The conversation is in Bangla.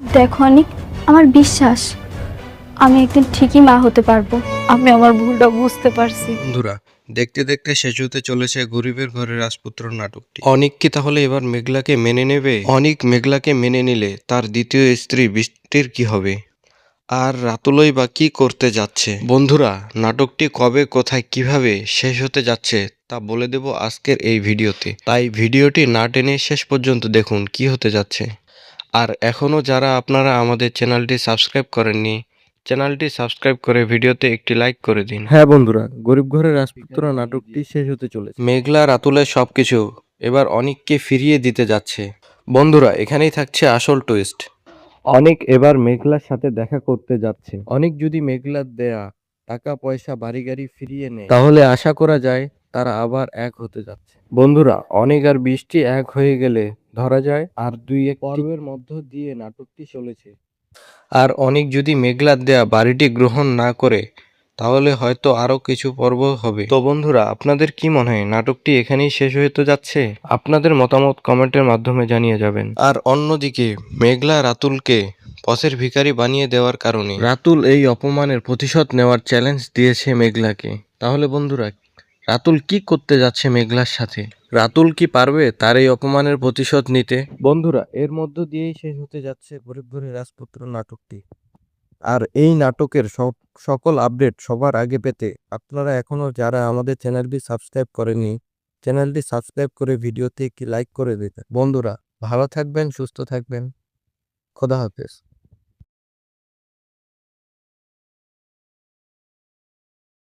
দেখো অনিক, আমার বিশ্বাস আমি একদিন ঠিকই মা হতে পারবো। আমি আমার ভুলটা বুঝতে পারছি। বন্ধুরা, দেখতে দেখতে শেষ হতে চলেছে গরিবের ঘরে রাজপুত্র নাটকটি। অনিক কি তাহলে এবার মেঘলাকে মেনে নেবে? অনিক মেঘলাকে মেনে নিলে তার দ্বিতীয় স্ত্রী বৃষ্টির কি হবে? আর রাতুলই বা কি করতে যাচ্ছে? বন্ধুরা, নাটকটি কবে, কোথায়, কিভাবে শেষ হতে যাচ্ছে তা বলে দেব আজকের এই ভিডিওতে। তাই ভিডিওটি না টেনে শেষ পর্যন্ত দেখুন কি হতে যাচ্ছে। আর এখনও যারা আপনারা আমাদের চ্যানেলটি সাবস্ক্রাইব করেননি, চ্যানেলটি সাবস্ক্রাইব করে ভিডিওতে একটি লাইক করে দিন। হ্যাঁ বন্ধুরা, গরিব ঘরের রাজপুত্র নাটকটি শেষ হতে চলেছে। মেঘলা রাতুলের সবকিছু এবার অনিককে ফিরিয়ে দিতে যাচ্ছে। বন্ধুরা, এখানেই থাকছে আসল টুইস্ট। অনিক এবার মেঘলার সাথে দেখা করতে যাচ্ছে। অনিক যদি মেঘলার দেয়া টাকা পয়সা বাড়ি গাড়ি ফিরিয়ে নেয় তাহলে আশা করা যায় তারা আবার এক হতে যাচ্ছে। বন্ধুরা, অনিক আর বৃষ্টি এক হয়ে গেলে ধরা যায় আর দুই এক পর্বের মধ্য দিয়ে নাটকটি চলেছে। আর অনিক যদি মেঘলার দেয়া বাড়িটি গ্রহণ না করে তাহলে হয়তো আরো কিছু পর্ব হবে। তো বন্ধুরা, আপনাদের কি মনে হয় নাটকটি এখানেই শেষ হতে যাচ্ছে? আপনাদের মতামত কমেন্টের মাধ্যমে জানিয়ে যাবেন। আর অন্যদিকে মেঘলা রাতুলকে পথের ভিখারি বানিয়ে দেওয়ার কারণে রাতুল এই অপমানের প্রতিশোধ নেওয়ার চ্যালেঞ্জ দিয়েছে মেঘলাকে। তাহলে বন্ধুরা, রাতুল কি করতে যাচ্ছে মেঘলার সাথে? রাতুল কি পারবে তার এই অপমানের প্রতিশোধ নিতে? বন্ধুরা, এর মধ্য দিয়েই শেষ হতে যাচ্ছে গরিব ঘরের রাজপুত্র নাটকটি। আর এই নাটকের সকল আপডেট সবার আগে পেতে আপনারা এখনো যারা আমাদের চ্যানেলটি সাবস্ক্রাইব করেননি, চ্যানেলটি সাবস্ক্রাইব করে ভিডিওতে একটি লাইক করে দিতে। বন্ধুরা, ভালো থাকবেন, সুস্থ থাকবেন। খোদা হাফেজ।